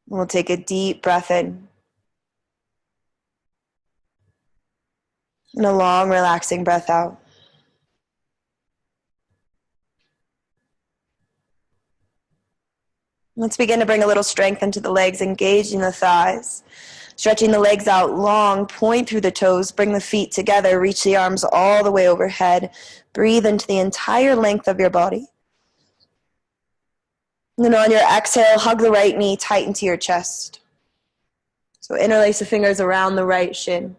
We'll take a deep breath in. And a long, relaxing breath out. Let's begin to bring a little strength into the legs, engaging the thighs. Stretching the legs out long, point through the toes, bring the feet together, reach the arms all the way overhead. Breathe into the entire length of your body. And then on your exhale, hug the right knee tight into your chest. So interlace the fingers around the right shin.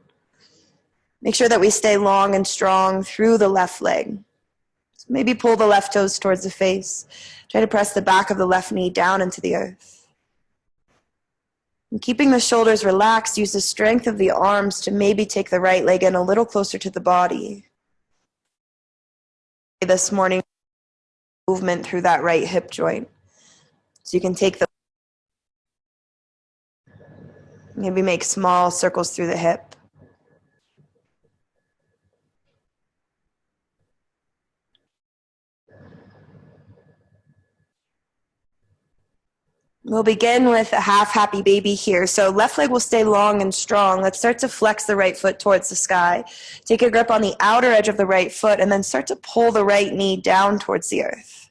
Make sure that we stay long and strong through the left leg. So maybe pull the left toes towards the face. Try to press the back of the left knee down into the earth. And keeping the shoulders relaxed, use the strength of the arms to maybe take the right leg in a little closer to the body. This morning, movement through that right hip joint. So you can take the, maybe make small circles through the hip. We'll begin with a half happy baby here. So left leg will stay long and strong. Let's start to flex the right foot towards the sky. Take a grip on the outer edge of the right foot and then start to pull the right knee down towards the earth.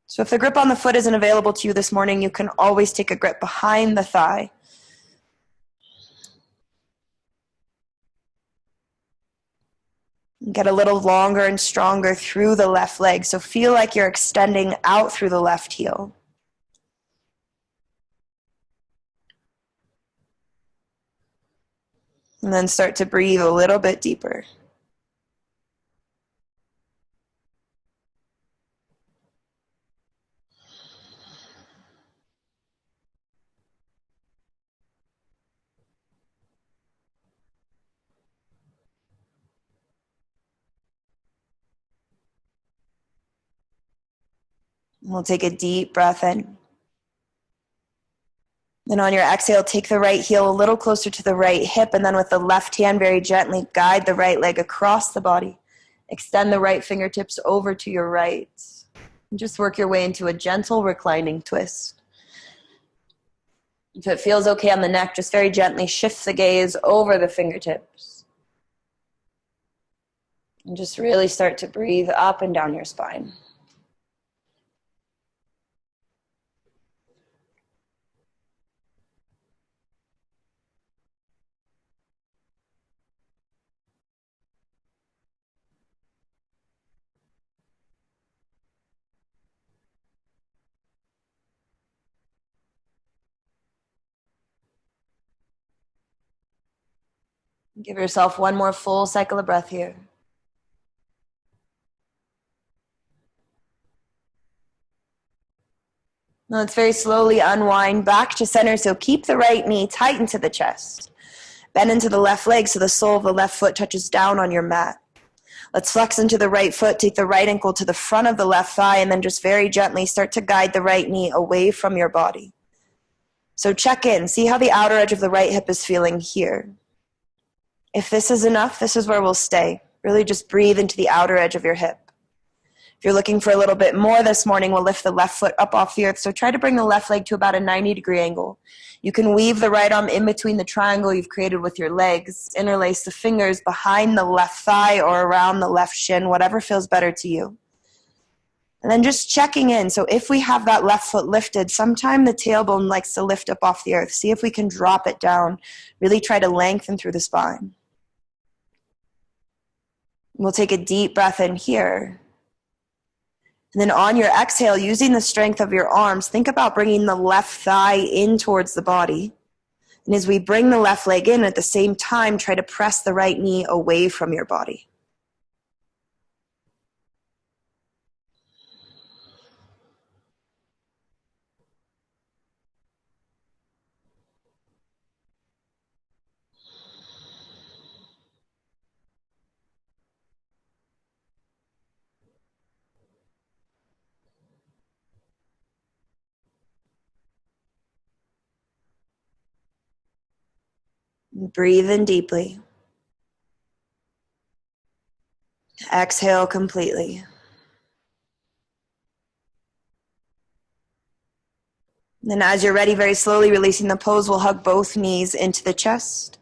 So if the grip on the foot isn't available to you this morning, you can always take a grip behind the thigh. Get a little longer and stronger through the left leg. So feel like you're extending out through the left heel. And then start to breathe a little bit deeper. We'll take a deep breath in. Then on your exhale, take the right heel a little closer to the right hip, and then with the left hand, very gently guide the right leg across the body. Extend the right fingertips over to your right. And just work your way into a gentle reclining twist. If it feels okay on the neck, just very gently shift the gaze over the fingertips. And just really start to breathe up and down your spine. Give yourself one more full cycle of breath here. Now let's very slowly unwind back to center. So keep the right knee tight into the chest. Bend into the left leg so the sole of the left foot touches down on your mat. Let's flex into the right foot, take the right ankle to the front of the left thigh, and then just very gently start to guide the right knee away from your body. So check in, see how the outer edge of the right hip is feeling here. If this is enough, this is where we'll stay. Really just breathe into the outer edge of your hip. If you're looking for a little bit more this morning, we'll lift the left foot up off the earth. So try to bring the left leg to about a 90-degree angle. You can weave the right arm in between the triangle you've created with your legs. Interlace the fingers behind the left thigh or around the left shin, whatever feels better to you. And then just checking in. So if we have that left foot lifted, sometime the tailbone likes to lift up off the earth. See if we can drop it down. Really try to lengthen through the spine. We'll take a deep breath in here. And then on your exhale, using the strength of your arms, think about bringing the left thigh in towards the body. And as we bring the left leg in, at the same time, try to press the right knee away from your body. Breathe in deeply. Exhale completely. And then as you're ready, very slowly releasing the pose, we'll hug both knees into the chest.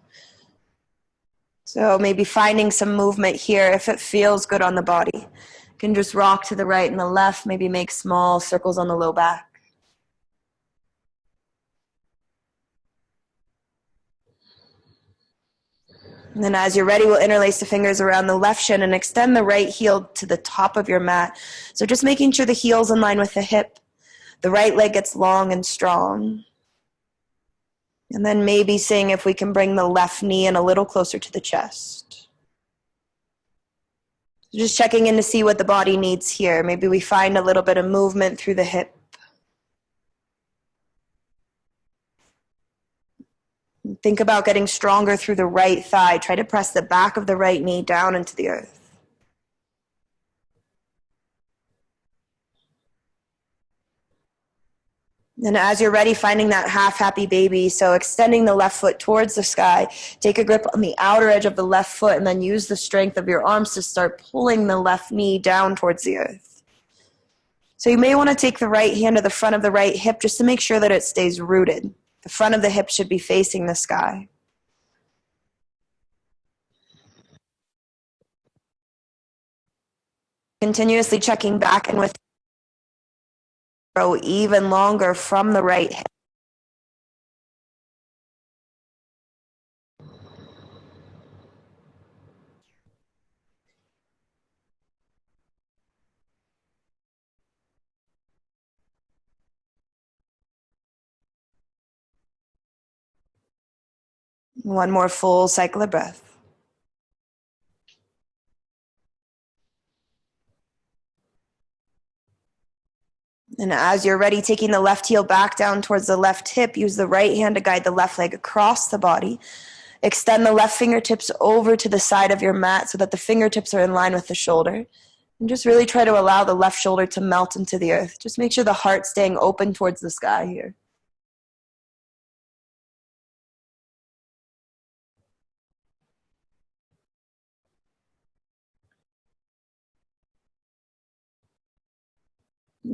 So maybe finding some movement here if it feels good on the body. You can just rock to the right and the left, maybe make small circles on the low back. And then as you're ready, we'll interlace the fingers around the left shin and extend the right heel to the top of your mat. So just making sure the heel's in line with the hip. The right leg gets long and strong. And then maybe seeing if we can bring the left knee in a little closer to the chest. Just checking in to see what the body needs here. Maybe we find a little bit of movement through the hip. Think about getting stronger through the right thigh. Try to press the back of the right knee down into the earth. And as you're ready, finding that half happy baby. So extending the left foot towards the sky. Take a grip on the outer edge of the left foot and then use the strength of your arms to start pulling the left knee down towards the earth. So you may want to take the right hand to the front of the right hip just to make sure that it stays rooted. The front of the hip should be facing the sky. Continuously checking back and with grow even longer from the right hip. One more full cycle of breath. And as you're ready, taking the left heel back down towards the left hip, use the right hand to guide the left leg across the body. Extend the left fingertips over to the side of your mat so that the fingertips are in line with the shoulder. And just really try to allow the left shoulder to melt into the earth. Just make sure the heart's staying open towards the sky here.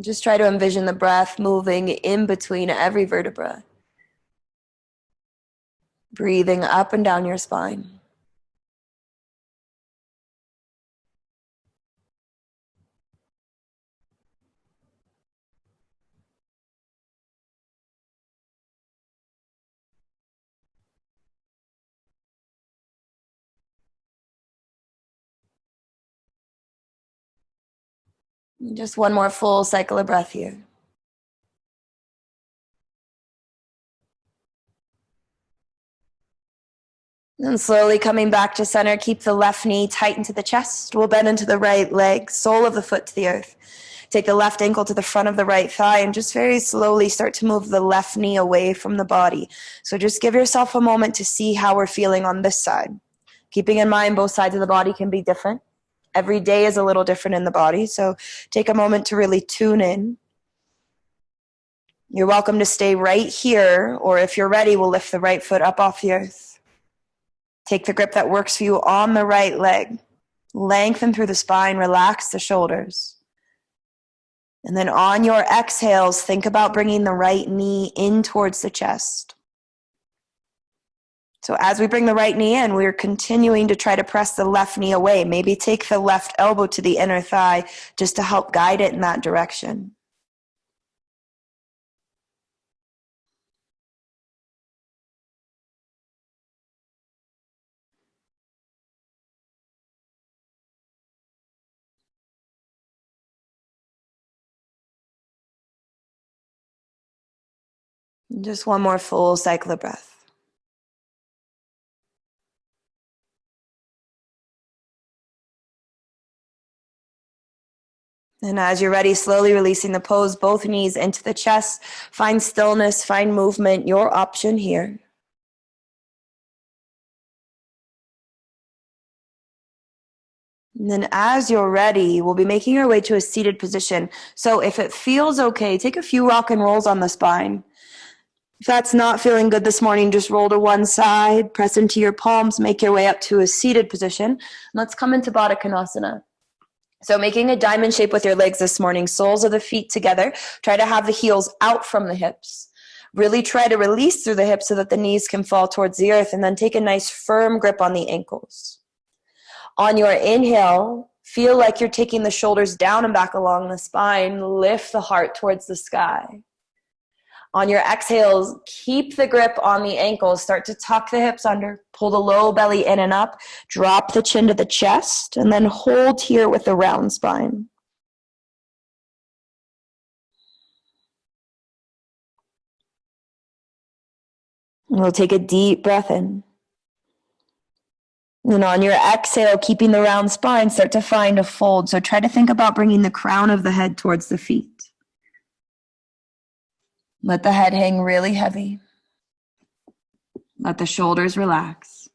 Just try to envision the breath moving in between every vertebra. Breathing up and down your spine. Just one more full cycle of breath here. And slowly coming back to center, keep the left knee tight into the chest. We'll bend into the right leg, sole of the foot to the earth. Take the left ankle to the front of the right thigh and just very slowly start to move the left knee away from the body. So just give yourself a moment to see how we're feeling on this side. Keeping in mind both sides of the body can be different. Every day is a little different in the body, so take a moment to really tune in. You're welcome to stay right here, or if you're ready, we'll lift the right foot up off the earth. Take the grip that works for you on the right leg. Lengthen through the spine, relax the shoulders. And then on your exhales, think about bringing the right knee in towards the chest. So as we bring the right knee in, we're continuing to try to press the left knee away. Maybe take the left elbow to the inner thigh just to help guide it in that direction. Just one more full cycle of breath. And as you're ready, slowly releasing the pose, both knees into the chest. Find stillness, find movement, your option here. And then as you're ready, we'll be making our way to a seated position. So if it feels okay, take a few rock and rolls on the spine. If that's not feeling good this morning, just roll to one side, press into your palms, make your way up to a seated position. Let's come into Baddha Konasana. So making a diamond shape with your legs this morning, soles of the feet together. Try to have the heels out from the hips. Really try to release through the hips so that the knees can fall towards the earth, and then take a nice firm grip on the ankles. On your inhale, feel like you're taking the shoulders down and back along the spine. Lift the heart towards the sky. On your exhales, keep the grip on the ankles. Start to tuck the hips under. Pull the low belly in and up. Drop the chin to the chest, and then hold here with the round spine. And we'll take a deep breath in. And on your exhale, keeping the round spine, start to find a fold. So try to think about bringing the crown of the head towards the feet. Let the head hang really heavy. Let the shoulders relax.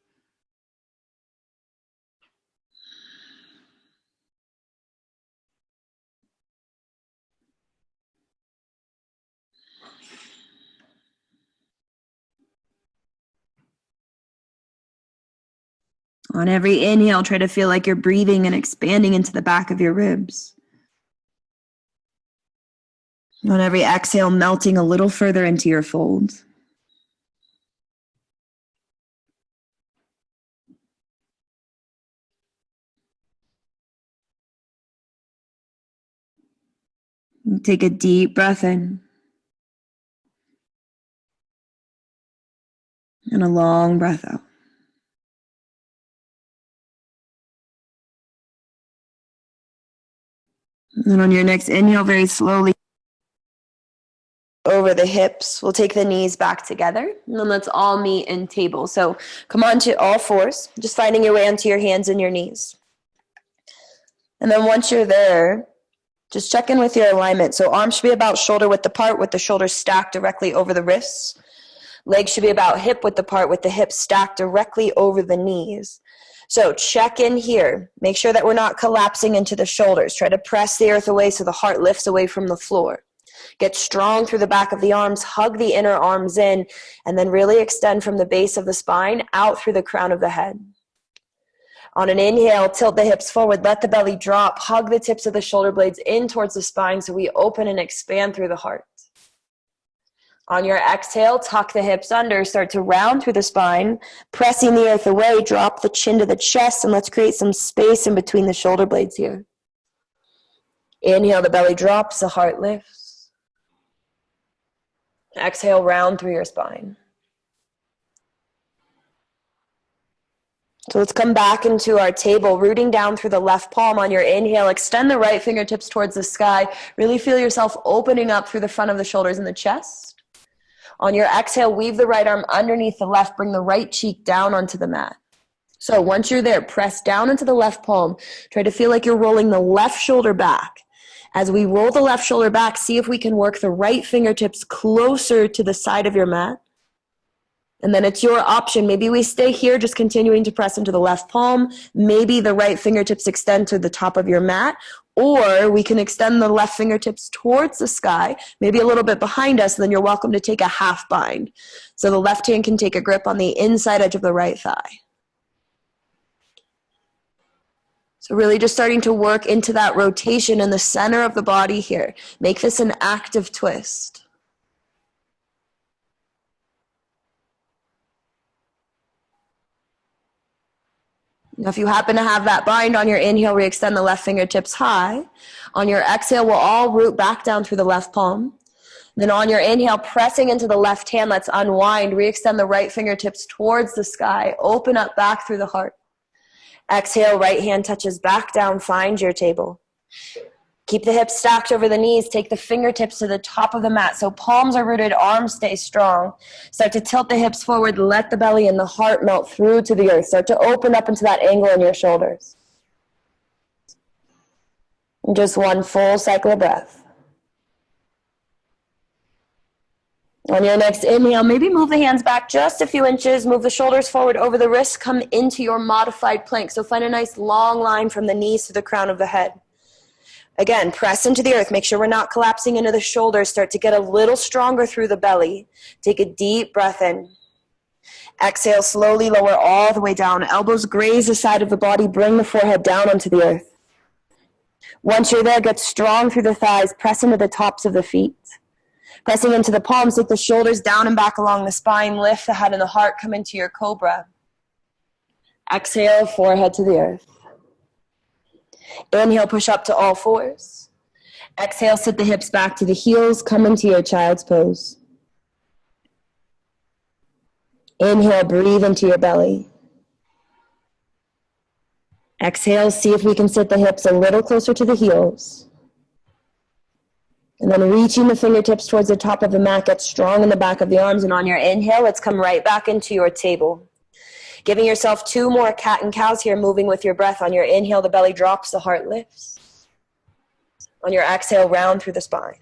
On every inhale, try to feel like you're breathing and expanding into the back of your ribs. On every exhale, melting a little further into your folds. Take a deep breath in. And a long breath out. And on your next inhale, very slowly over the hips, we'll take the knees back together, and then let's all meet in table. So come on to all fours, just finding your way onto your hands and your knees. And then once you're there, just check in with your alignment. So arms should be about shoulder width apart with the shoulders stacked directly over the wrists. Legs should be about hip width apart with the hips stacked directly over the knees. So check in here. Make sure that we're not collapsing into the shoulders. Try to press the earth away so the heart lifts away from the floor. Get strong through the back of the arms. Hug the inner arms in, and then really extend from the base of the spine out through the crown of the head. On an inhale, tilt the hips forward. Let the belly drop. Hug the tips of the shoulder blades in towards the spine so we open and expand through the heart. On your exhale, tuck the hips under, start to round through the spine, pressing the earth away, drop the chin to the chest, and let's create some space in between the shoulder blades here. Inhale, the belly drops, the heart lifts. Exhale, round through your spine. So let's come back into our table, rooting down through the left palm. On your inhale, extend the right fingertips towards the sky. Really feel yourself opening up through the front of the shoulders and the chest. On your exhale, weave the right arm underneath the left. Bring the right cheek down onto the mat. So once you're there, press down into the left palm. Try to feel like you're rolling the left shoulder back. As we roll the left shoulder back, see if we can work the right fingertips closer to the side of your mat. And then it's your option. Maybe we stay here, just continuing to press into the left palm. Maybe the right fingertips extend to the top of your mat. Or we can extend the left fingertips towards the sky, maybe a little bit behind us, and then you're welcome to take a half bind. So the left hand can take a grip on the inside edge of the right thigh. So really just starting to work into that rotation in the center of the body here. Make this an active twist. Now, if you happen to have that bind on your inhale, re-extend the left fingertips high. On your exhale, we'll all root back down through the left palm. Then on your inhale, pressing into the left hand, let's unwind. Re-extend the right fingertips towards the sky. Open up back through the heart. Exhale, right hand touches back down. Find your table. Keep the hips stacked over the knees. Take the fingertips to the top of the mat. So palms are rooted, arms stay strong. Start to tilt the hips forward. Let the belly and the heart melt through to the earth. Start to open up into that angle in your shoulders. And just one full cycle of breath. On your next inhale, maybe move the hands back just a few inches. Move the shoulders forward over the wrists. Come into your modified plank. So find a nice long line from the knees to the crown of the head. Again, press into the earth. Make sure we're not collapsing into the shoulders. Start to get a little stronger through the belly. Take a deep breath in. Exhale, slowly lower all the way down. Elbows graze the side of the body. Bring the forehead down onto the earth. Once you're there, get strong through the thighs. Press into the tops of the feet. Pressing into the palms, take the shoulders down and back along the spine. Lift the head and the heart. Come into your cobra. Exhale, forehead to the earth. Inhale, push up to all fours. Exhale, sit the hips back to the heels. Come into your child's pose. Inhale, breathe into your belly. Exhale, see if we can sit the hips a little closer to the heels. And then reaching the fingertips towards the top of the mat, get strong in the back of the arms. And on your inhale, let's come right back into your table. Giving yourself 2 more cat and cows here, moving with your breath. On your inhale, the belly drops, the heart lifts. On your exhale, round through the spine.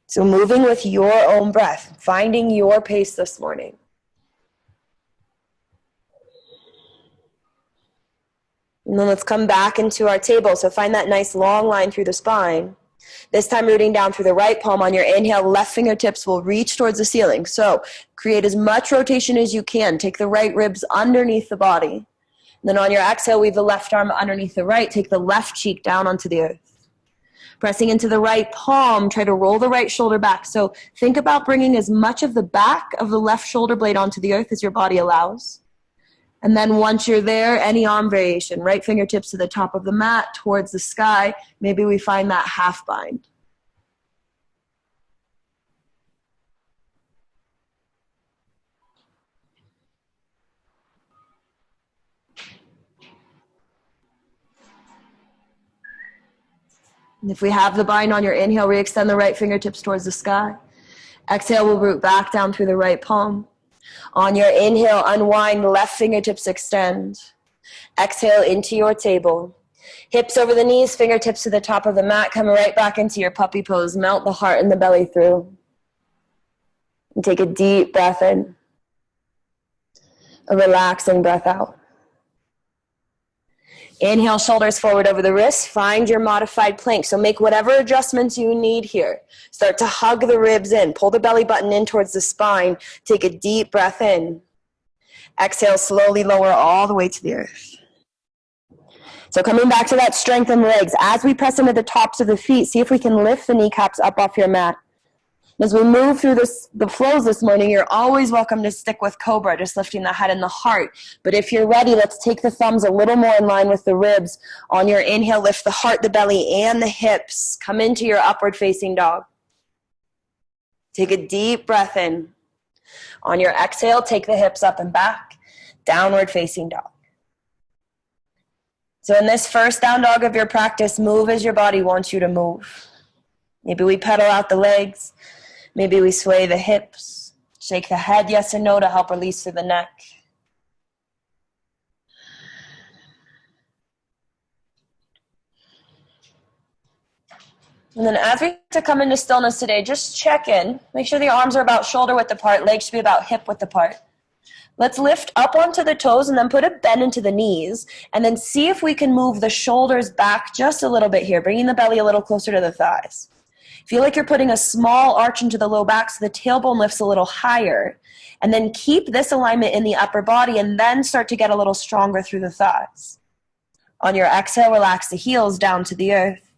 So moving with your own breath, finding your pace this morning. And then let's come back into our table. So find that nice long line through the spine. This time rooting down through the right palm. On your inhale, left fingertips will reach towards the ceiling. So create as much rotation as you can. Take the right ribs underneath the body. And then on your exhale, weave the left arm underneath the right. Take the left cheek down onto the earth. Pressing into the right palm, try to roll the right shoulder back. So think about bringing as much of the back of the left shoulder blade onto the earth as your body allows. And then once you're there, any arm variation, right fingertips to the top of the mat, towards the sky. Maybe we find that half bind. And if we have the bind on your inhale, re-extend the right fingertips towards the sky. Exhale, we'll root back down through the right palm. On your inhale, unwind, left fingertips extend. Exhale into your table. Hips over the knees, fingertips to the top of the mat. Come right back into your puppy pose. Melt the heart and the belly through. And take a deep breath in. A relaxing breath out. Inhale, shoulders forward over the wrists. Find your modified plank. So make whatever adjustments you need here. Start to hug the ribs in. Pull the belly button in towards the spine. Take a deep breath in. Exhale, slowly lower all the way to the earth. So coming back to that strength in the legs. As we press into the tops of the feet, see if we can lift the kneecaps up off your mat. As we move through the flows this morning, you're always welcome to stick with Cobra, just lifting the head and the heart. But if you're ready, let's take the thumbs a little more in line with the ribs. On your inhale, lift the heart, the belly, and the hips. Come into your upward facing dog. Take a deep breath in. On your exhale, take the hips up and back. Downward facing dog. So in this first down dog of your practice, move as your body wants you to move. Maybe we pedal out the legs. Maybe we sway the hips, shake the head yes or no to help release through the neck. And then as we come into stillness today, just check in. Make sure the arms are about shoulder width apart, legs should be about hip width apart. Let's lift up onto the toes and then put a bend into the knees. And then see if we can move the shoulders back just a little bit here, bringing the belly a little closer to the thighs. Feel like you're putting a small arch into the low back so the tailbone lifts a little higher. And then keep this alignment in the upper body and then start to get a little stronger through the thighs. On your exhale, relax the heels down to the earth.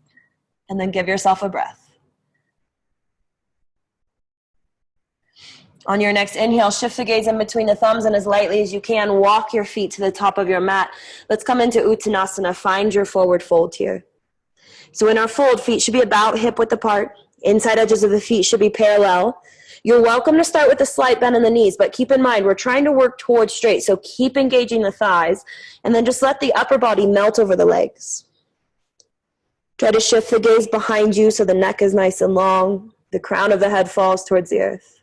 And then give yourself a breath. On your next inhale, shift the gaze in between the thumbs and as lightly as you can, walk your feet to the top of your mat. Let's come into Uttanasana. Find your forward fold here. So in our fold, feet should be about hip width apart. Inside edges of the feet should be parallel. You're welcome to start with a slight bend in the knees, but keep in mind, we're trying to work towards straight, so keep engaging the thighs, and then just let the upper body melt over the legs. Try to shift the gaze behind you so the neck is nice and long. The crown of the head falls towards the earth.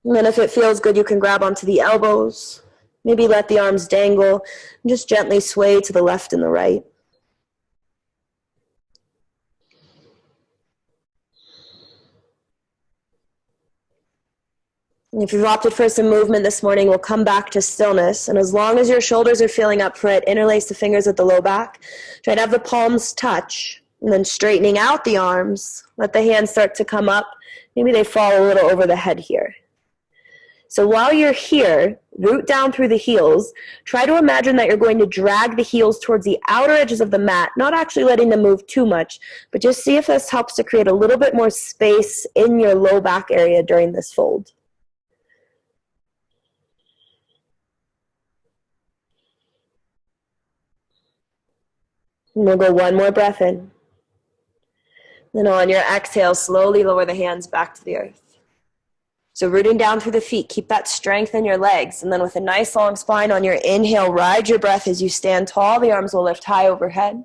And then if it feels good, you can grab onto the elbows. Maybe let the arms dangle, and just gently sway to the left and the right. And if you've opted for some movement this morning, we'll come back to stillness. And as long as your shoulders are feeling up for it, interlace the fingers at the low back. Try to have the palms touch. And then straightening out the arms. Let the hands start to come up. Maybe they fall a little over the head here. So while you're here, root down through the heels. Try to imagine that you're going to drag the heels towards the outer edges of the mat, not actually letting them move too much, but just see if this helps to create a little bit more space in your low back area during this fold. And we'll go one more breath in. Then on your exhale, slowly lower the hands back to the earth. So rooting down through the feet, keep that strength in your legs. And then with a nice long spine on your inhale, ride your breath as you stand tall. The arms will lift high overhead.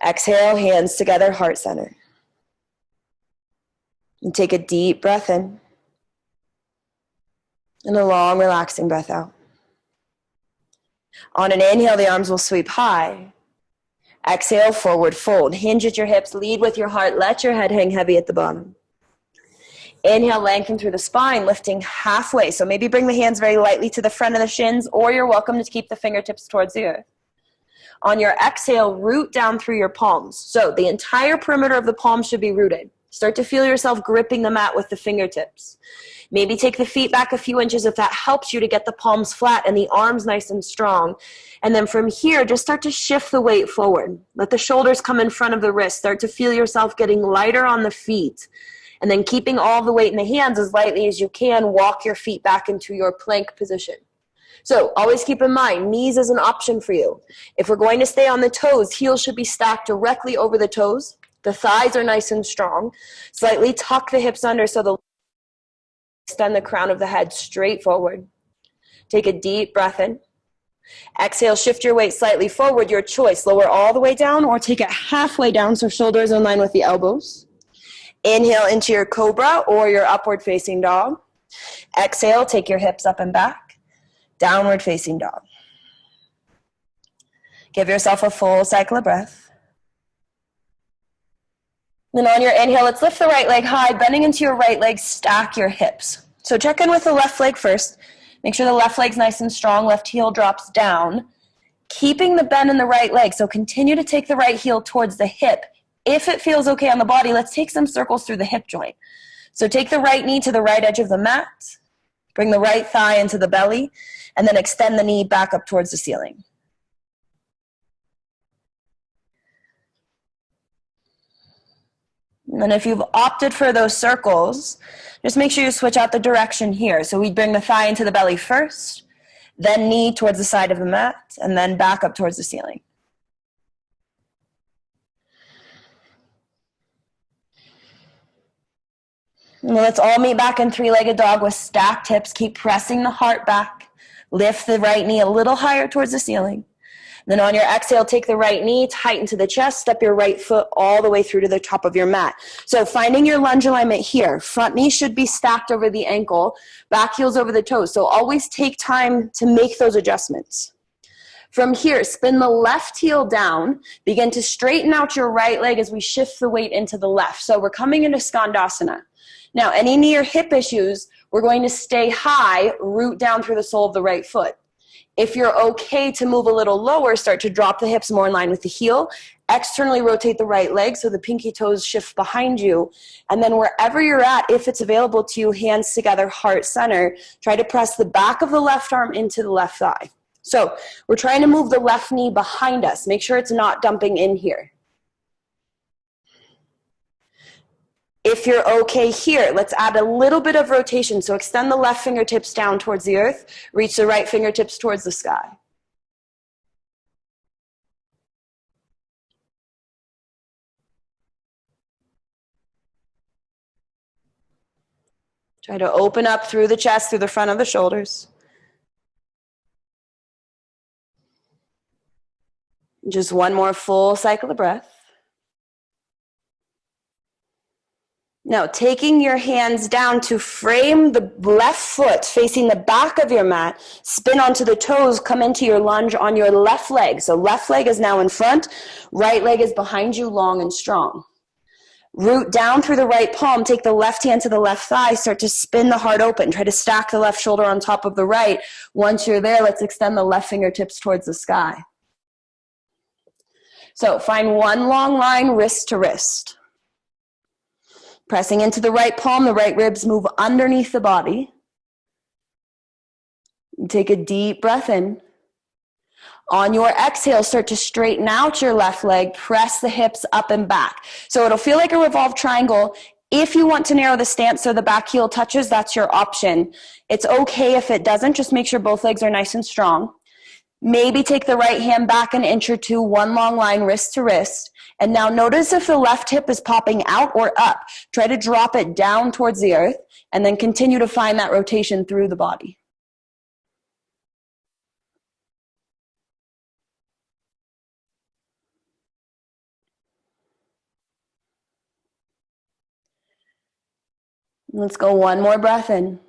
Exhale, hands together, heart center. And take a deep breath in. And a long, relaxing breath out. On an inhale, the arms will sweep high. Exhale, forward fold. Hinge at your hips, lead with your heart. Let your head hang heavy at the bottom. Inhale, lengthen through the spine, lifting halfway. So maybe bring the hands very lightly to the front of the shins, or you're welcome to keep the fingertips towards the earth. On your exhale, root down through your palms. So the entire perimeter of the palms should be rooted. Start to feel yourself gripping the mat with the fingertips. Maybe take the feet back a few inches if that helps you to get the palms flat and the arms nice and strong. And then from here, just start to shift the weight forward. Let the shoulders come in front of the wrist. Start to feel yourself getting lighter on the feet. And then keeping all the weight in the hands as lightly as you can, walk your feet back into your plank position. So always keep in mind, knees is an option for you. If we're going to stay on the toes, heels should be stacked directly over the toes. The thighs are nice and strong. Slightly tuck the hips under so the extend the crown of the head straight forward. Take a deep breath in. Exhale, shift your weight slightly forward, your choice. Lower all the way down or take it halfway down so shoulders are in line with the elbows. Inhale into your cobra or your upward facing dog. Exhale, take your hips up and back. Downward facing dog. Give yourself a full cycle of breath. Then on your inhale, let's lift the right leg high, bending into your right leg, stack your hips. So check in with the left leg first. Make sure the left leg's nice and strong, left heel drops down. Keeping the bend in the right leg, so continue to take the right heel towards the hip. If it feels okay on the body, let's take some circles through the hip joint. So take the right knee to the right edge of the mat, bring the right thigh into the belly, and then extend the knee back up towards the ceiling. And then if you've opted for those circles, just make sure you switch out the direction here. So we bring the thigh into the belly first, then knee towards the side of the mat, and then back up towards the ceiling. And let's all meet back in three-legged dog with stacked hips. Keep pressing the heart back. Lift the right knee a little higher towards the ceiling. Then on your exhale, take the right knee, tighten to the chest, step your right foot all the way through to the top of your mat. So finding your lunge alignment here. Front knee should be stacked over the ankle, back heels over the toes. So always take time to make those adjustments. From here, spin the left heel down. Begin to straighten out your right leg as we shift the weight into the left. So we're coming into Skandasana. Now, any knee or hip issues, we're going to stay high, root down through the sole of the right foot. If you're okay to move a little lower, start to drop the hips more in line with the heel. Externally rotate the right leg so the pinky toes shift behind you. And then wherever you're at, if it's available to you, hands together, heart center. Try to press the back of the left arm into the left thigh. So we're trying to move the left knee behind us. Make sure it's not dumping in here. If you're okay here, let's add a little bit of rotation. So extend the left fingertips down towards the earth. Reach the right fingertips towards the sky. Try to open up through the chest, through the front of the shoulders. Just one more full cycle of breath. Now, taking your hands down to frame the left foot facing the back of your mat, spin onto the toes, come into your lunge on your left leg. So left leg is now in front, right leg is behind you, long and strong. Root down through the right palm, take the left hand to the left thigh, start to spin the heart open. Try to stack the left shoulder on top of the right. Once you're there, let's extend the left fingertips towards the sky. So find one long line, wrist to wrist. Pressing into the right palm, the right ribs move underneath the body. Take a deep breath in. On your exhale, start to straighten out your left leg, press the hips up and back. So it'll feel like a revolved triangle. If you want to narrow the stance so the back heel touches, that's your option. It's okay if it doesn't, just make sure both legs are nice and strong. Maybe take the right hand back an inch or two, one long line, wrist to wrist. And now notice if the left hip is popping out or up. Try to drop it down towards the earth and then continue to find that rotation through the body. Let's go one more breath in.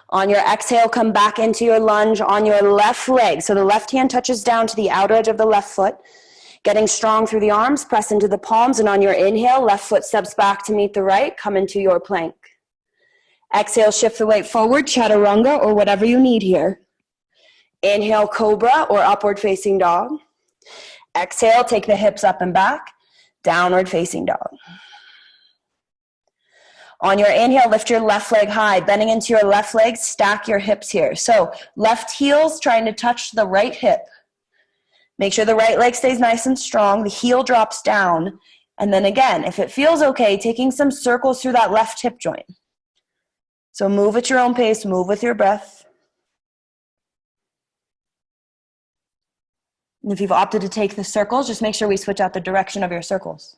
On your exhale, come back into your lunge on your left leg. So the left hand touches down to the outer edge of the left foot. Getting strong through the arms, press into the palms, and on your inhale, left foot steps back to meet the right, come into your plank. Exhale, shift the weight forward, chaturanga, or whatever you need here. Inhale, cobra, or upward facing dog. Exhale, take the hips up and back, downward facing dog. On your inhale, lift your left leg high, bending into your left leg, stack your hips here. So left heel's trying to touch the right hip. Make sure the right leg stays nice and strong, the heel drops down, and then again, if it feels okay, taking some circles through that left hip joint. So move at your own pace, move with your breath. And if you've opted to take the circles, just make sure we switch out the direction of your circles.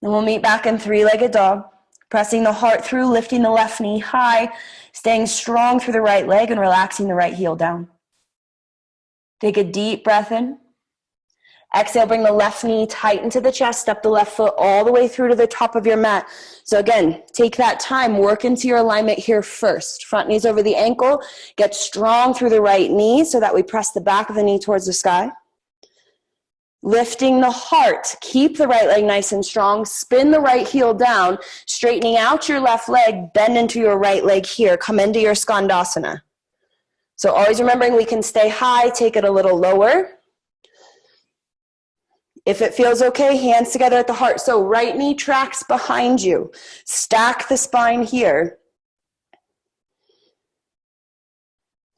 Then we'll meet back in three-legged dog, pressing the heart through, lifting the left knee high, staying strong through the right leg and relaxing the right heel down. Take a deep breath in. Exhale, bring the left knee tight into the chest, step the left foot all the way through to the top of your mat. So again, take that time, work into your alignment here first. Front knees over the ankle, get strong through the right knee so that we press the back of the knee towards the sky. Lifting the heart, keep the right leg nice and strong, spin the right heel down, straightening out your left leg, bend into your right leg here, come into your skandasana. So always remembering we can stay high, take it a little lower. If it feels okay, hands together at the heart. So right knee tracks behind you. Stack the spine here.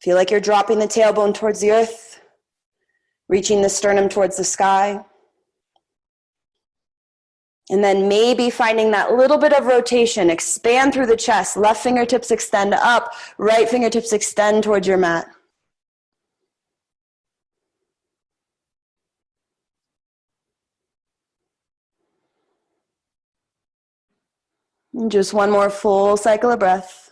Feel like you're dropping the tailbone towards the earth, reaching the sternum towards the sky. And then maybe finding that little bit of rotation. Expand through the chest. Left fingertips extend up. Right fingertips extend towards your mat. And just one more full cycle of breath.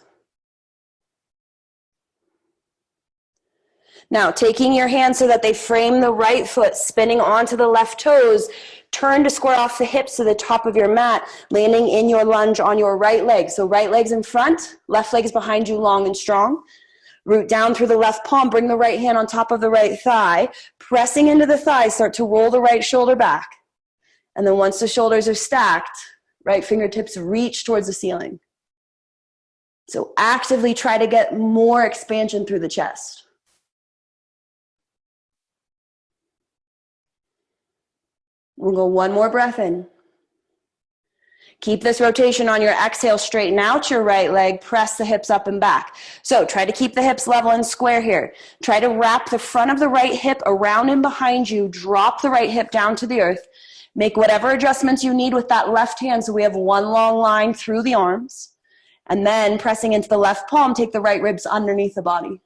Now, taking your hands so that they frame the right foot, spinning onto the left toes, turn to square off the hips to the top of your mat, landing in your lunge on your right leg. So right leg's in front, left leg's behind you, long and strong. Root down through the left palm, bring the right hand on top of the right thigh, pressing into the thigh, start to roll the right shoulder back. And then once the shoulders are stacked, right fingertips reach towards the ceiling. So actively try to get more expansion through the chest. We'll go one more breath in. Keep this rotation on your exhale, straighten out your right leg, press the hips up and back. So try to keep the hips level and square here. Try to wrap the front of the right hip around and behind you, drop the right hip down to the earth. Make whatever adjustments you need with that left hand so we have one long line through the arms. And then pressing into the left palm, take the right ribs underneath the body.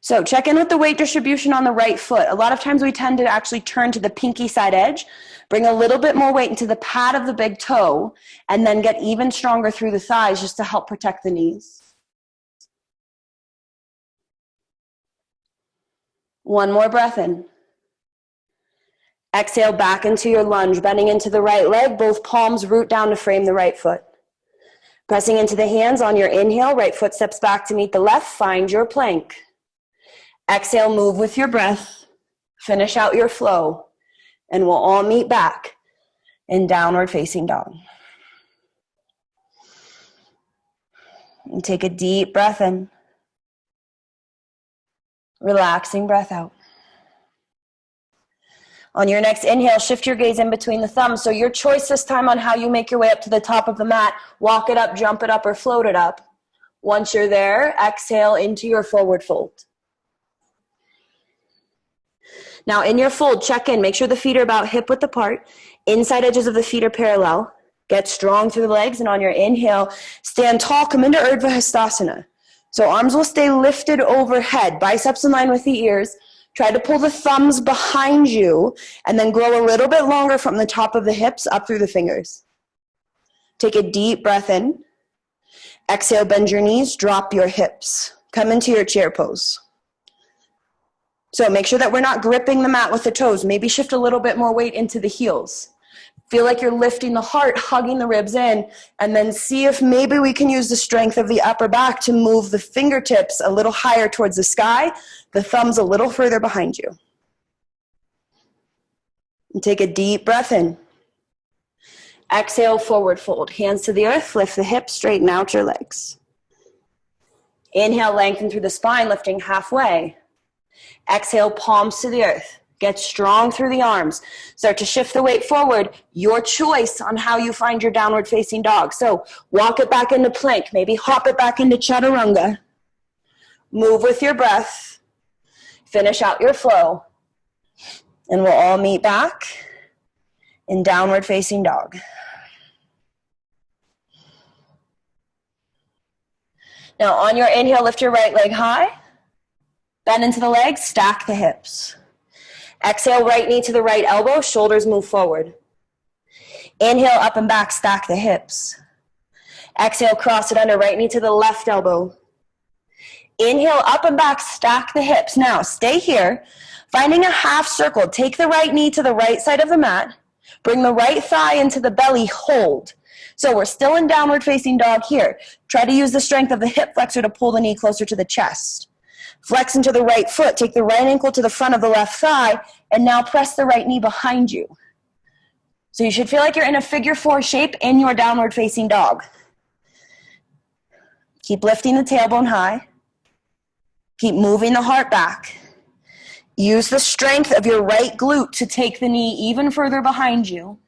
So check in with the weight distribution on the right foot. A lot of times we tend to actually turn to the pinky side edge, bring a little bit more weight into the pad of the big toe, and then get even stronger through the thighs just to help protect the knees. One more breath in. Exhale back into your lunge, bending into the right leg, both palms root down to frame the right foot. Pressing into the hands on your inhale, right foot steps back to meet the left, find your plank. Exhale, move with your breath, finish out your flow, and we'll all meet back in downward facing dog. And take a deep breath in, relaxing breath out. On your next inhale, shift your gaze in between the thumbs. So your choice this time on how you make your way up to the top of the mat. Walk it up, jump it up, or float it up. Once you're there, exhale into your forward fold. Now in your fold, check in. Make sure the feet are about hip width apart. Inside edges of the feet are parallel. Get strong through the legs, and on your inhale, stand tall, come into Urdhva Hastasana. So arms will stay lifted overhead, biceps in line with the ears. Try to pull the thumbs behind you and then grow a little bit longer from the top of the hips up through the fingers. Take a deep breath in. Exhale, bend your knees, drop your hips. Come into your chair pose. So make sure that we're not gripping the mat with the toes. Maybe shift a little bit more weight into the heels. Feel like you're lifting the heart, hugging the ribs in, and then see if maybe we can use the strength of the upper back to move the fingertips a little higher towards the sky, the thumbs a little further behind you. And take a deep breath in. Exhale, forward fold. Hands to the earth, lift the hips, straighten out your legs. Inhale, lengthen through the spine, lifting halfway. Exhale, palms to the earth. Get strong through the arms. Start to shift the weight forward. Your choice on how you find your downward facing dog. So walk it back into plank. Maybe hop it back into chaturanga. Move with your breath. Finish out your flow. And we'll all meet back in downward facing dog. Now on your inhale, lift your right leg high. Bend into the legs, stack the hips. Exhale, right knee to the right elbow, shoulders move forward. Inhale, up and back, stack the hips. Exhale, cross it under, right knee to the left elbow. Inhale, up and back, stack the hips. Now, stay here, finding a half circle. Take the right knee to the right side of the mat. Bring the right thigh into the belly, hold. So we're still in downward facing dog here. Try to use the strength of the hip flexor to pull the knee closer to the chest. Flex into the right foot, take the right ankle to the front of the left thigh, and now press the right knee behind you. So you should feel like you're in a figure 4 shape in your downward facing dog. Keep lifting the tailbone high. Keep moving the heart back. Use the strength of your right glute to take the knee even further behind you.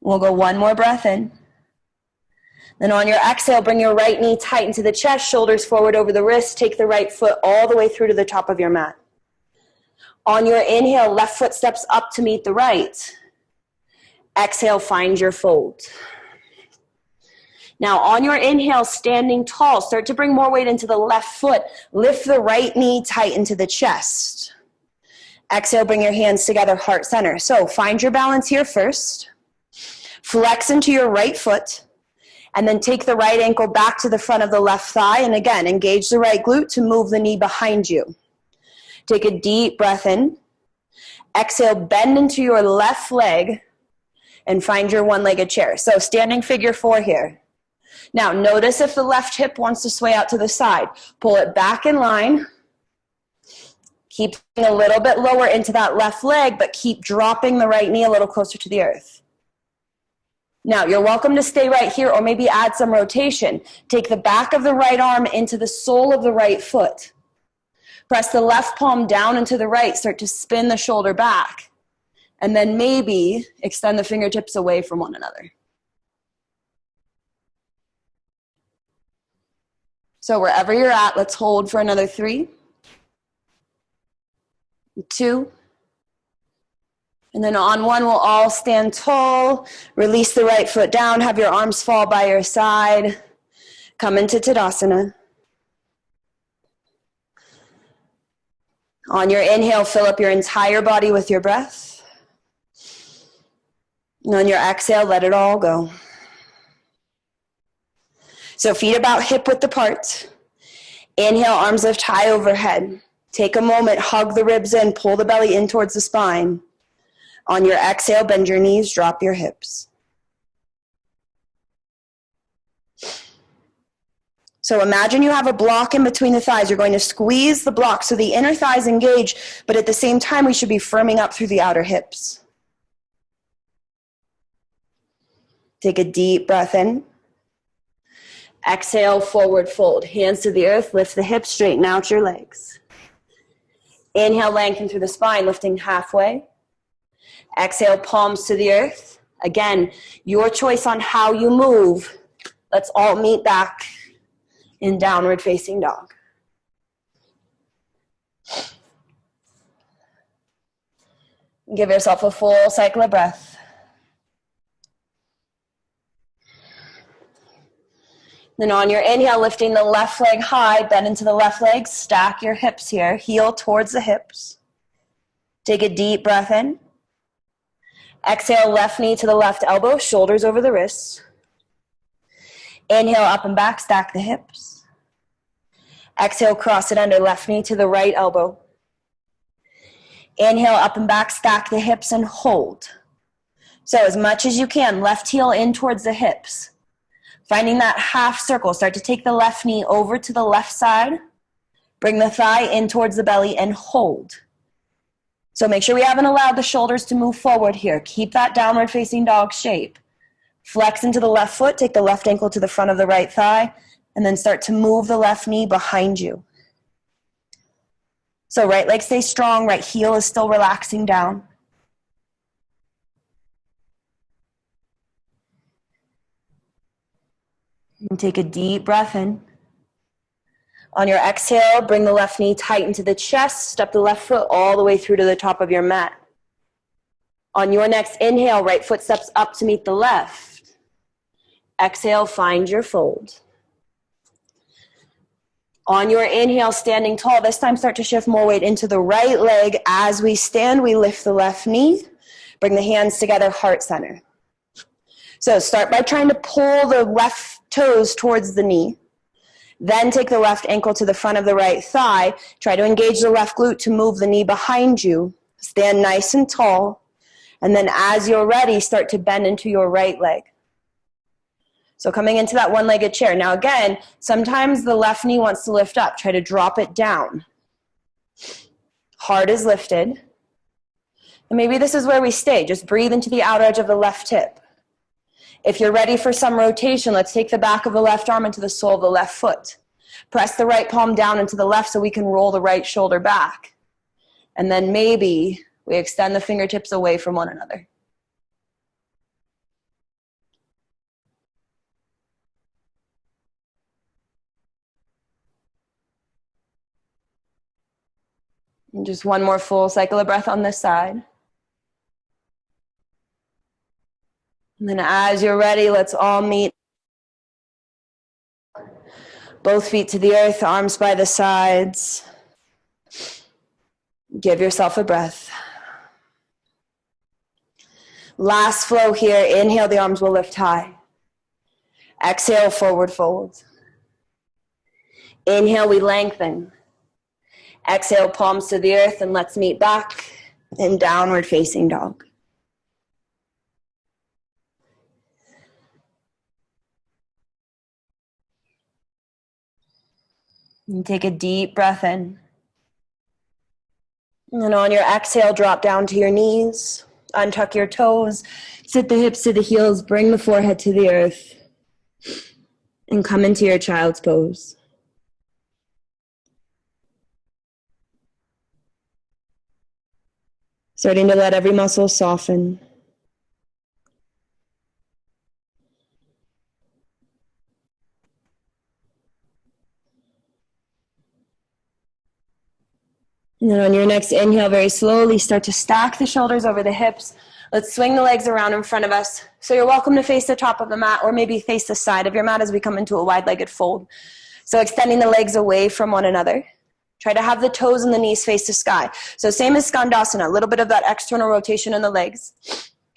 We'll go one more breath in. Then on your exhale, bring your right knee tight into the chest, shoulders forward over the wrist. Take the right foot all the way through to the top of your mat. On your inhale, left foot steps up to meet the right. Exhale, find your fold. Now on your inhale, standing tall, start to bring more weight into the left foot. Lift the right knee tight into the chest. Exhale, bring your hands together, heart center. So find your balance here first. Flex into your right foot. And then take the right ankle back to the front of the left thigh. And again, engage the right glute to move the knee behind you. Take a deep breath in. Exhale, bend into your left leg and find your one-legged chair. So standing figure 4 here. Now notice if the left hip wants to sway out to the side. Pull it back in line. Keep a little bit lower into that left leg, but keep dropping the right knee a little closer to the earth. Now, you're welcome to stay right here or maybe add some rotation. Take the back of the right arm into the sole of the right foot. Press the left palm down into the right. Start to spin the shoulder back. And then maybe extend the fingertips away from one another. So wherever you're at, let's hold for another 3, 2, and then on 1, we'll all stand tall, release the right foot down, have your arms fall by your side, come into Tadasana. On your inhale, fill up your entire body with your breath. And on your exhale, let it all go. So feet about hip width apart. Inhale, arms lift high overhead. Take a moment, hug the ribs in, pull the belly in towards the spine. On your exhale, bend your knees, drop your hips. So imagine you have a block in between the thighs. You're going to squeeze the block so the inner thighs engage, but at the same time, we should be firming up through the outer hips. Take a deep breath in. Exhale, forward fold. Hands to the earth, lift the hips, straighten out your legs. Inhale, lengthen through the spine, lifting halfway. Exhale, palms to the earth. Again, your choice on how you move. Let's all meet back in downward facing dog. Give yourself a full cycle of breath. Then on your inhale, lifting the left leg high, bend into the left leg, stack your hips here, heel towards the hips. Take a deep breath in. Exhale, left knee to the left elbow, shoulders over the wrists. Inhale, up and back, stack the hips. Exhale, cross it under, left knee to the right elbow. Inhale, up and back, stack the hips and hold. So as much as you can, left heel in towards the hips. Finding that half circle, start to take the left knee over to the left side. Bring the thigh in towards the belly and hold. So make sure we haven't allowed the shoulders to move forward here. Keep that downward facing dog shape. Flex into the left foot, take the left ankle to the front of the right thigh, and then start to move the left knee behind you. So right leg stays strong, right heel is still relaxing down. And take a deep breath in. On your exhale, bring the left knee tight into the chest, step the left foot all the way through to the top of your mat. On your next inhale, right foot steps up to meet the left. Exhale, find your fold. On your inhale, standing tall, this time start to shift more weight into the right leg. As we stand, we lift the left knee, bring the hands together, heart center. So start by trying to pull the left toes towards the knee. Then take the left ankle to the front of the right thigh. Try to engage the left glute to move the knee behind you. Stand nice and tall. And then as you're ready, start to bend into your right leg. So coming into that one-legged chair. Now again, sometimes the left knee wants to lift up. Try to drop it down. Heart is lifted. And maybe this is where we stay. Just breathe into the outer edge of the left hip. If you're ready for some rotation, let's take the back of the left arm into the sole of the left foot. Press the right palm down into the left so we can roll the right shoulder back. And then maybe we extend the fingertips away from one another. And just one more full cycle of breath on this side. And then as you're ready, let's all meet. Both feet to the earth, arms by the sides. Give yourself a breath. Last flow here. Inhale, the arms will lift high. Exhale, forward fold. Inhale, we lengthen. Exhale, palms to the earth, and let's meet back in downward facing dog. And take a deep breath in. And on your exhale, drop down to your knees. Untuck your toes. Sit the hips to the heels. Bring the forehead to the earth. And come into your child's pose. Starting to let every muscle soften. And then on your next inhale, very slowly start to stack the shoulders over the hips. Let's swing the legs around in front of us. So you're welcome to face the top of the mat or maybe face the side of your mat as we come into a wide-legged fold. So extending the legs away from one another. Try to have the toes and the knees face the sky. So same as Skandasana, a little bit of that external rotation in the legs.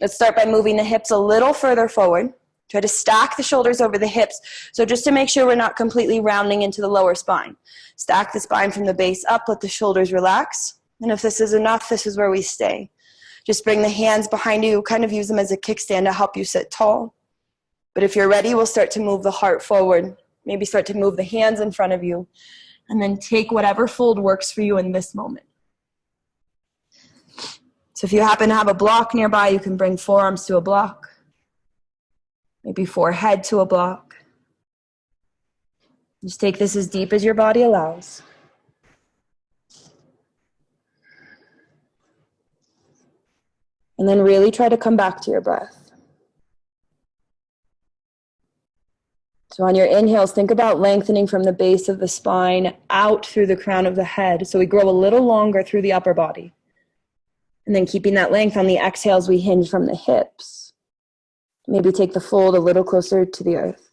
Let's start by moving the hips a little further forward. Try to stack the shoulders over the hips. So just to make sure we're not completely rounding into the lower spine. Stack the spine from the base up, let the shoulders relax. And if this is enough, this is where we stay. Just bring the hands behind you, kind of use them as a kickstand to help you sit tall. But if you're ready, we'll start to move the heart forward. Maybe start to move the hands in front of you. And then take whatever fold works for you in this moment. So if you happen to have a block nearby, you can bring forearms to a block. Maybe forehead to a block. Just take this as deep as your body allows. And then really try to come back to your breath. So on your inhales, think about lengthening from the base of the spine out through the crown of the head. So we grow a little longer through the upper body. And then keeping that length on the exhales, we hinge from the hips. Maybe take the fold a little closer to the earth.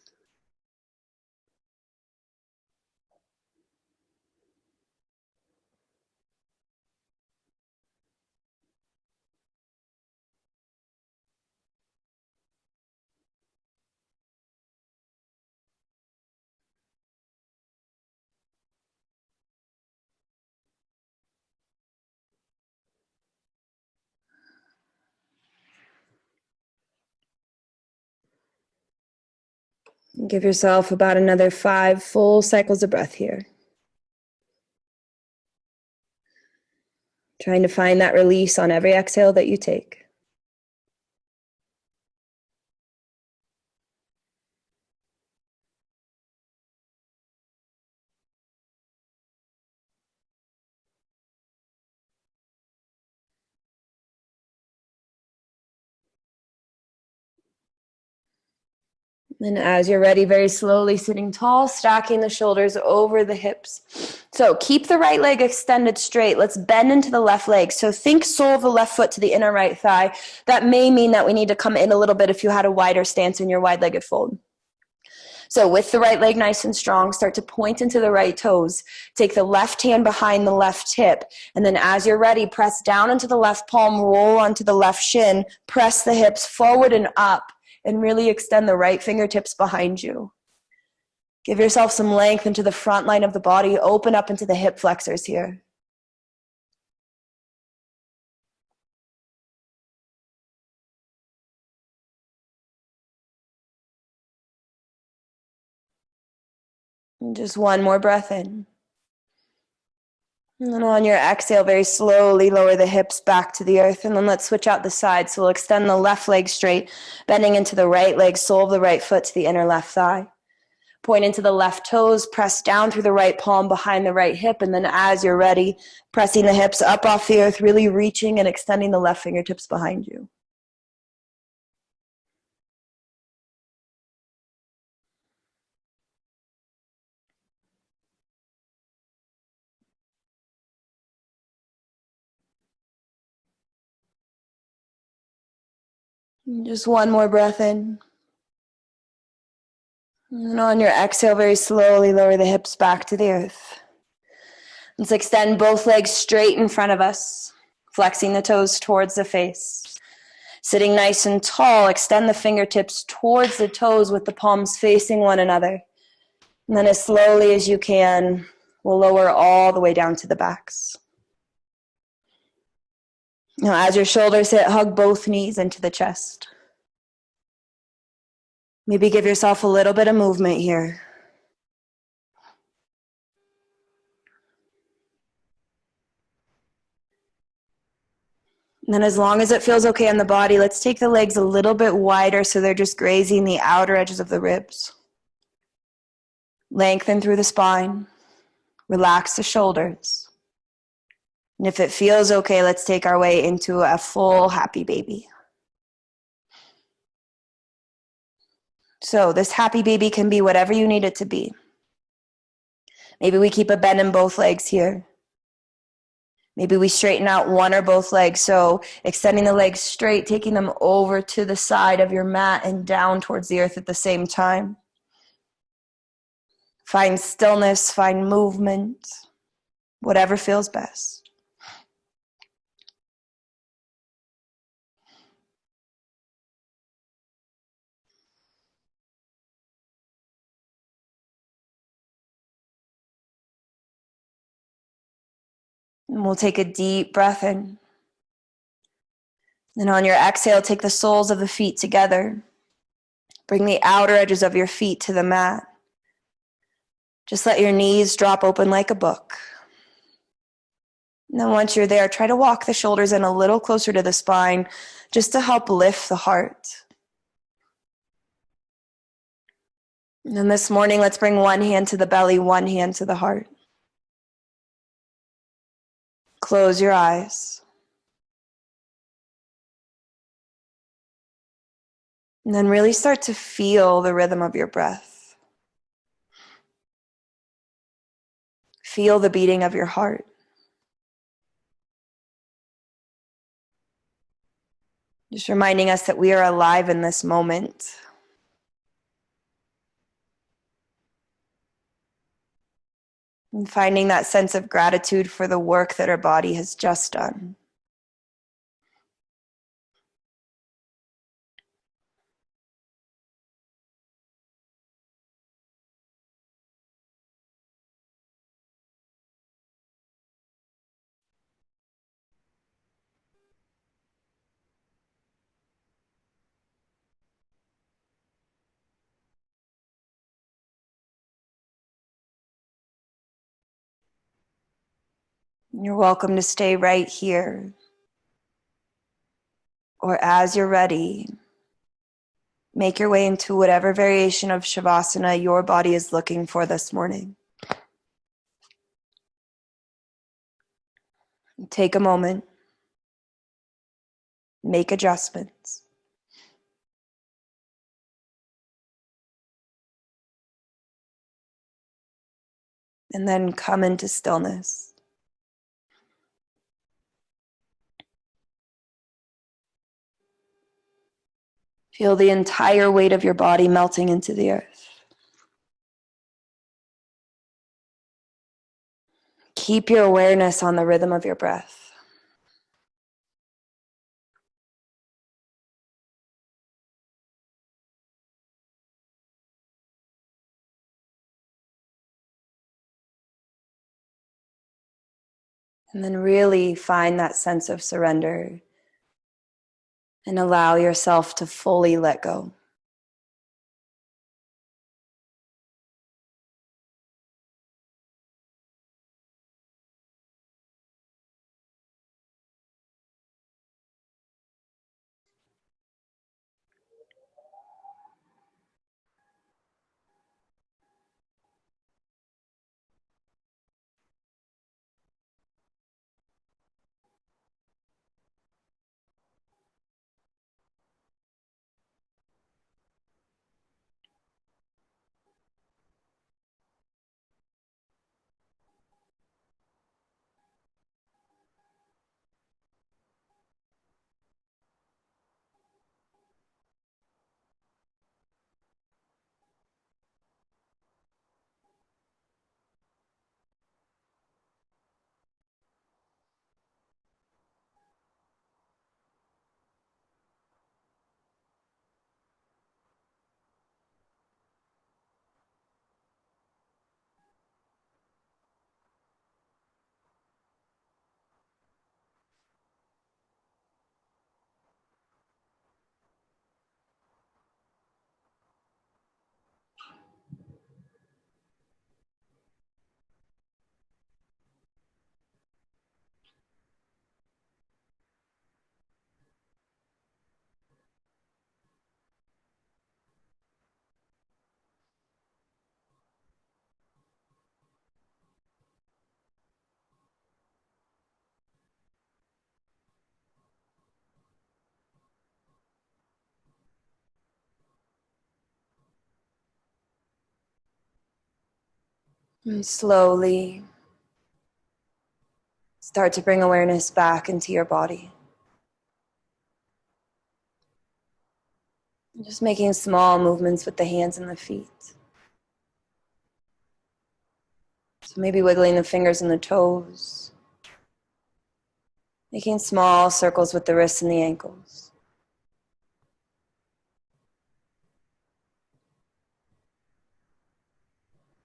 Give yourself about another 5 full cycles of breath here. Trying to find that release on every exhale that you take. And as you're ready, very slowly sitting tall, stacking the shoulders over the hips. So keep the right leg extended straight. Let's bend into the left leg. So think sole of the left foot to the inner right thigh. That may mean that we need to come in a little bit if you had a wider stance in your wide-legged fold. So with the right leg nice and strong, start to point into the right toes. Take the left hand behind the left hip. And then as you're ready, press down into the left palm, roll onto the left shin, press the hips forward and up, and really extend the right fingertips behind you. Give yourself some length into the front line of the body. Open up into the hip flexors here. And just one more breath in. And then on your exhale, very slowly lower the hips back to the earth. And then let's switch out the side. So we'll extend the left leg straight, bending into the right leg, sole of the right foot to the inner left thigh. Point into the left toes, press down through the right palm behind the right hip. And then as you're ready, pressing the hips up off the earth, really reaching and extending the left fingertips behind you. And just one more breath in. And on your exhale, very slowly lower the hips back to the earth. Let's extend both legs straight in front of us, flexing the toes towards the face. Sitting nice and tall, extend the fingertips towards the toes with the palms facing one another. And then as slowly as you can, we'll lower all the way down to the backs. Now as your shoulders hit, hug both knees into the chest. Maybe give yourself a little bit of movement here. And then as long as it feels okay on the body, let's take the legs a little bit wider so they're just grazing the outer edges of the ribs. Lengthen through the spine. Relax the shoulders. And if it feels okay, let's take our way into a full happy baby. So this happy baby can be whatever you need it to be. Maybe we keep a bend in both legs here. Maybe we straighten out one or both legs. So extending the legs straight, taking them over to the side of your mat and down towards the earth at the same time. Find stillness, find movement, whatever feels best. And we'll take a deep breath in. And on your exhale, take the soles of the feet together. Bring the outer edges of your feet to the mat. Just let your knees drop open like a book. And then once you're there, try to walk the shoulders in a little closer to the spine just to help lift the heart. And then this morning, let's bring one hand to the belly, one hand to the heart. Close your eyes. And then really start to feel the rhythm of your breath. Feel the beating of your heart. Just reminding us that we are alive in this moment. And finding that sense of gratitude for the work that our body has just done. You're welcome to stay right here. Or as you're ready, make your way into whatever variation of Shavasana your body is looking for this morning. Take a moment, make adjustments, and then come into stillness. Feel the entire weight of your body melting into the earth. Keep your awareness on the rhythm of your breath. And then really find that sense of surrender and allow yourself to fully let go. And slowly start to bring awareness back into your body. Just making small movements with the hands and the feet. So maybe wiggling the fingers and the toes. Making small circles with the wrists and the ankles.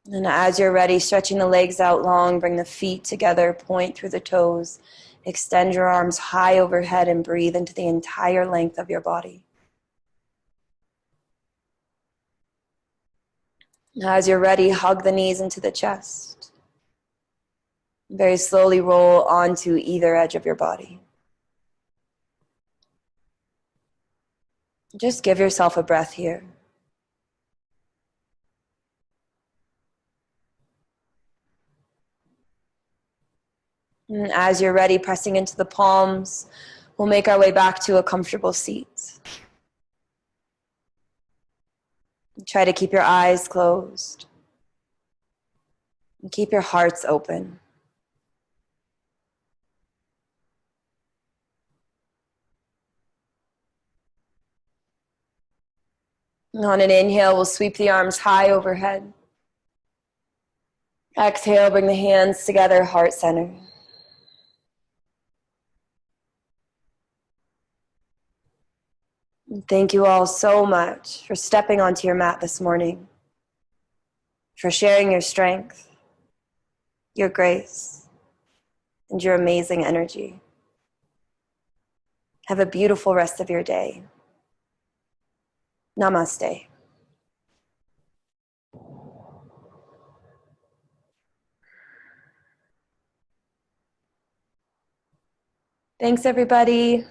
And as you're ready, stretching the legs out long, bring the feet together, point through the toes. Extend your arms high overhead and breathe into the entire length of your body. As you're ready, hug the knees into the chest. Very slowly roll onto either edge of your body. Just give yourself a breath here. And as you're ready, pressing into the palms, we'll make our way back to a comfortable seat. Try to keep your eyes closed and keep your hearts open. And on an inhale, we'll sweep the arms high overhead. Exhale, bring the hands together, heart center. And thank you all so much for stepping onto your mat this morning, for sharing your strength, your grace, and your amazing energy. Have a beautiful rest of your day. Namaste. Thanks, everybody.